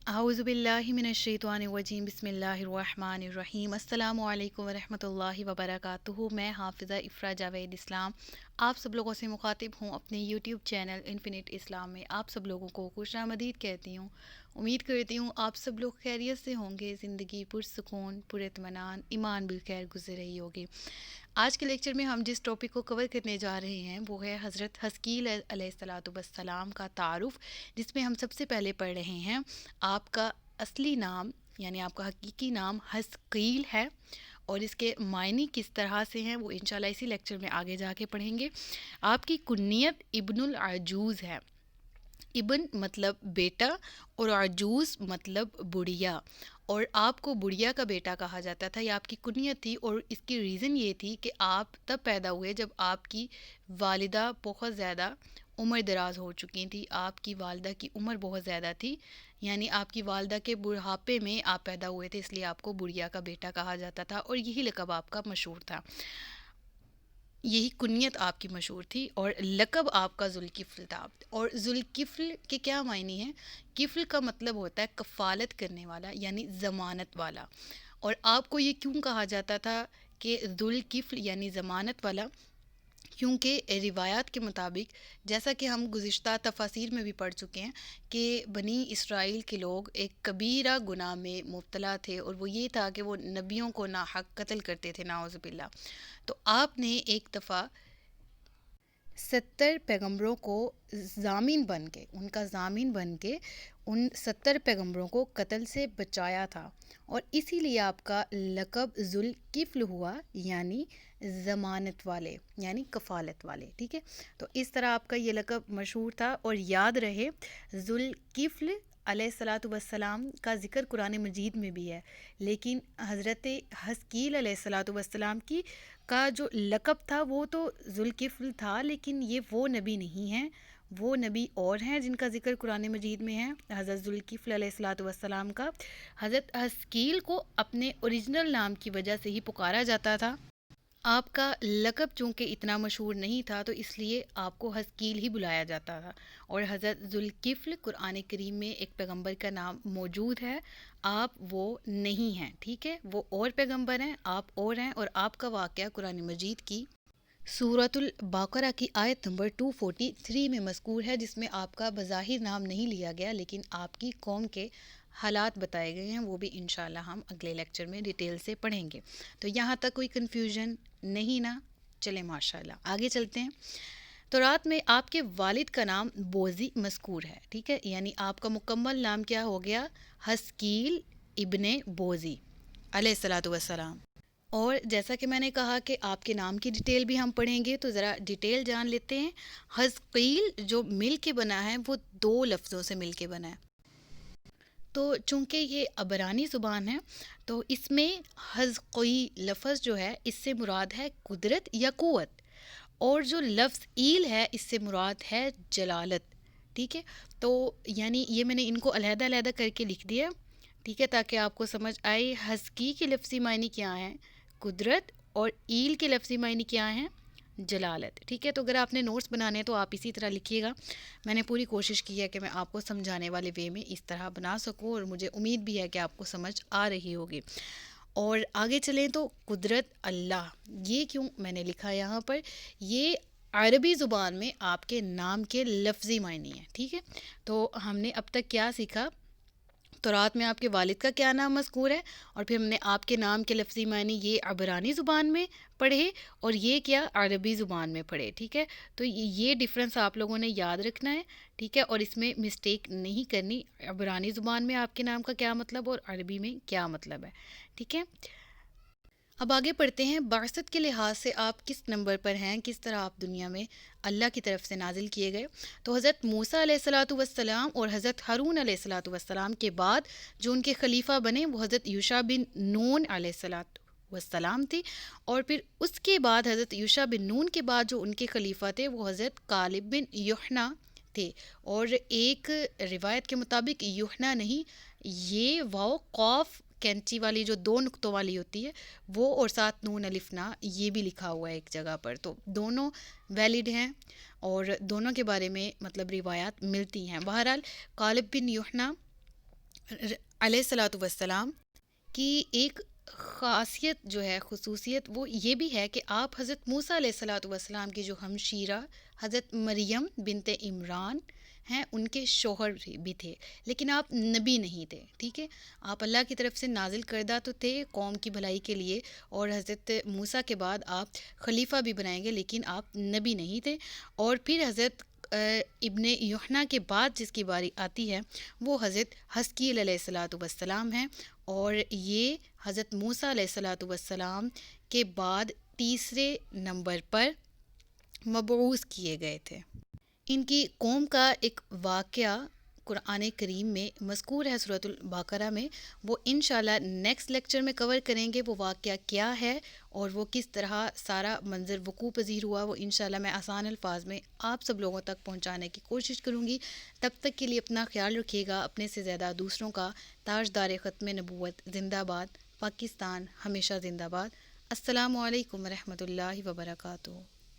اعوذ باللہ من الشیطان الرجیم بسم اللہ الرحمن الرحیم السلام علیکم ورحمۃ اللہ وبرکاتہ۔ میں حافظہ افرا جاوید اسلام آپ سب لوگوں سے مخاطب ہوں اپنے یوٹیوب چینل انفینٹ اسلام میں۔ آپ سب لوگوں کو خوش آمدید کہتی ہوں۔ امید کرتی ہوں آپ سب لوگ خیریت سے ہوں گے، زندگی پرسکون پر اطمینان ایمان بالخیر گزر رہی ہوگی۔ آج کے لیکچر میں ہم جس ٹاپک کو کور کرنے جا رہے ہیں وہ ہے حضرت حزقیل علیہ الصلوۃ والسلام کا تعارف، جس میں ہم سب سے پہلے پڑھ رہے ہیں آپ کا اصلی نام یعنی آپ کا حقیقی نام حزقیل ہے، اور اس کے معنی کس طرح سے ہیں وہ انشاءاللہ اسی لیکچر میں آگے جا کے پڑھیں گے۔ آپ کی کنیت ابن العجوز ہے۔ ابن مطلب بیٹا اور عجوز مطلب بڑھیا، اور آپ کو بڑھیا کا بیٹا کہا جاتا تھا، یہ آپ کی کنیت تھی، اور اس کی ریزن یہ تھی کہ آپ تب پیدا ہوئے جب آپ کی والدہ بہت زیادہ عمر دراز ہو چکی تھی۔ آپ کی والدہ کی عمر بہت زیادہ تھی، یعنی آپ کی والدہ کے بڑھاپے میں آپ پیدا ہوئے تھے، اس لیے آپ کو بڑھیا کا بیٹا کہا جاتا تھا، اور یہی لقب آپ کا مشہور تھا، یہی کنیت آپ کی مشہور تھی، اور لقب آپ کا ذوالکفل تھا۔ اور ذوالکفل کے کیا معنی ہیں؟ کفل کا مطلب ہوتا ہے کفالت کرنے والا، یعنی ضمانت والا۔ اور آپ کو یہ کیوں کہا جاتا تھا کہ ذوالکفل یعنی ضمانت والا؟ کیونکہ روایات کے مطابق، جیسا کہ ہم گزشتہ تفاسیر میں بھی پڑھ چکے ہیں، کہ بنی اسرائیل کے لوگ ایک کبیرہ گناہ میں مبتلا تھے، اور وہ یہ تھا کہ وہ نبیوں کو ناحق قتل کرتے تھے، نعوذ باللہ۔ تو آپ نے ایک دفعہ 70 پیغمبروں کو ضامن بن کے، ان کا ضامن بن کے ان 70 پیغمبروں کو قتل سے بچایا تھا، اور اسی لیے آپ کا لقب ذوالکفل ہوا، یعنی ضمانت والے، یعنی کفالت والے، ٹھیک ہے۔ تو اس طرح آپ کا یہ لقب مشہور تھا، اور یاد رہے ذوالکفل علیہ الصلاۃ والسلام کا ذکر قرآن مجید میں بھی ہے، لیکن حضرت حزقیل علیہ الصلاۃ والسلام کی کا جو لقب تھا وہ تو ذوالکفل تھا، لیکن یہ وہ نبی نہیں ہیں، وہ نبی اور ہیں جن کا ذکر قرآن مجید میں ہے، حضرت ذوالکفل علیہ الصلاۃ والسلام کا۔ حضرت حزقیل کو اپنے اوریجنل نام کی وجہ سے ہی پکارا جاتا تھا۔ آپ کا لقب چونکہ اتنا مشہور نہیں تھا تو اس لیے آپ کو حزقیل ہی بلایا جاتا تھا، اور حضرت ذوالکفل قرآن کریم میں ایک پیغمبر کا نام موجود ہے، آپ وہ نہیں ہیں، ٹھیک ہے، وہ اور پیغمبر ہیں، آپ اور ہیں، اور آپ کا واقعہ قرآن مجید کی سورۃ البقرہ کی آیت نمبر 243 میں مذکور ہے، جس میں آپ کا بظاہر نام نہیں لیا گیا، لیکن آپ کی قوم کے حالات بتائے گئے ہیں، وہ بھی انشاءاللہ ہم اگلے لیکچر میں ڈیٹیل سے پڑھیں گے۔ تو یہاں تک کوئی کنفیوژن نہیں نا؟ چلیں ماشاءاللہ آگے چلتے ہیں۔ تو رات میں آپ کے والد کا نام بوزی مذکور ہے، ٹھیک ہے، یعنی آپ کا مکمل نام کیا ہو گیا؟ حزقیل ابن بوزی علیہ الصلاۃ والسلام۔ اور جیسا کہ میں نے کہا کہ آپ کے نام کی ڈیٹیل بھی ہم پڑھیں گے، تو ذرا ڈیٹیل جان لیتے ہیں۔ حزقیل جو مل کے بنا ہے وہ 2 لفظوں سے مل کے بنا ہے، تو چونکہ یہ عبرانی زبان ہے تو اس میں حزقی لفظ جو ہے اس سے مراد ہے قدرت یا قوت، اور جو لفظ ایل ہے اس سے مراد ہے جلالت، ٹھیک ہے۔ تو یعنی یہ میں نے ان کو علیحدہ علیحدہ کر کے لکھ دیا، ٹھیک ہے، تاکہ آپ کو سمجھ آئے حزقی کے لفظی معنی کیا ہیں؟ قدرت، اور ایل کے لفظی معنی کیا ہیں؟ جلالت، ٹھیک ہے۔ تو اگر آپ نے نوٹس بنانے تو آپ اسی طرح لکھیے گا، میں نے پوری کوشش کی ہے کہ میں آپ کو سمجھانے والے وے میں اس طرح بنا سکوں، اور مجھے امید بھی ہے کہ آپ کو سمجھ آ رہی ہوگی۔ اور آگے چلیں تو قدرت اللہ، یہ کیوں میں نے لکھا یہاں پر؟ یہ عربی زبان میں آپ کے نام کے لفظی معنی ہیں، ٹھیک ہے۔ تو ہم نے اب تک کیا سیکھا؟ تو رات میں آپ کے والد کا کیا نام مذکور ہے، اور پھر ہم نے آپ کے نام کے لفظی معنی یہ عبرانی زبان میں پڑھے، اور یہ کیا عربی زبان میں پڑھے، ٹھیک ہے۔ تو یہ ڈفرینس آپ لوگوں نے یاد رکھنا ہے، ٹھیک ہے، اور اس میں مسٹیک نہیں کرنی، عبرانی زبان میں آپ کے نام کا کیا مطلب اور عربی میں کیا مطلب ہے، ٹھیک ہے۔ اب آگے پڑھتے ہیں، بعثت کے لحاظ سے آپ کس نمبر پر ہیں، کس طرح آپ دنیا میں اللہ کی طرف سے نازل کیے گئے۔ تو حضرت موسیٰ علیہ الصلاۃ والسلام اور حضرت ہارون علیہ الصلاۃ والسلام کے بعد جو ان کے خلیفہ بنے وہ حضرت یوشع بن نون علیہ الصلاۃ والسلام تھے، اور پھر اس کے بعد حضرت یوشع بن نون کے بعد جو ان کے خلیفہ تھے وہ حضرت کالب بن یحنہ تھے، اور ایک روایت کے مطابق یحنہ نہیں، یہ واو قاف کینچی والی جو 2 نقطوں والی ہوتی ہے وہ، اور ساتھ نون الف نا، یہ بھی لکھا ہوا ہے ایک جگہ پر، تو دونوں ویلڈ ہیں اور دونوں کے بارے میں مطلب روایات ملتی ہیں۔ بہرحال کالب بن یحنہ علیہ الصلوۃ والسلام کی ایک خاصیت جو ہے، خصوصیت، وہ یہ بھی ہے کہ آپ حضرت موسیٰ علیہ الصلوۃ والسلام کی جو ہمشیرہ حضرت مریم بنت عمران ہیں، ان کے شوہر بھی تھے، لیکن آپ نبی نہیں تھے، ٹھیک ہے؟ آپ اللہ کی طرف سے نازل کردہ تو تھے قوم کی بھلائی کے لیے، اور حضرت موسیٰ کے بعد آپ خلیفہ بھی بنائیں گے، لیکن آپ نبی نہیں تھے۔ اور پھر حضرت ابن یحنا کے بعد جس کی باری آتی ہے وہ حضرت حزقیل علیہ الصلوۃ والسلام ہیں، اور یہ حضرت موسیٰ علیہ الصلوۃ والسلام کے بعد تیسرے نمبر پر مبعوث کیے گئے تھے۔ ان کی قوم کا ایک واقعہ قرآن کریم میں مذکور ہے سورۃ البقرہ میں، وہ انشاءاللہ نیکسٹ لیکچر میں کور کریں گے وہ واقعہ کیا ہے اور وہ کس طرح سارا منظر وقوع پذیر ہوا، وہ انشاءاللہ میں آسان الفاظ میں آپ سب لوگوں تک پہنچانے کی کوشش کروں گی۔ تب تک کے لیے اپنا خیال رکھیے گا، اپنے سے زیادہ دوسروں کا تاجدار ختم نبوت زندہ باد، پاکستان ہمیشہ زندہ باد۔ السلام علیکم ورحمۃ اللہ وبرکاتہ۔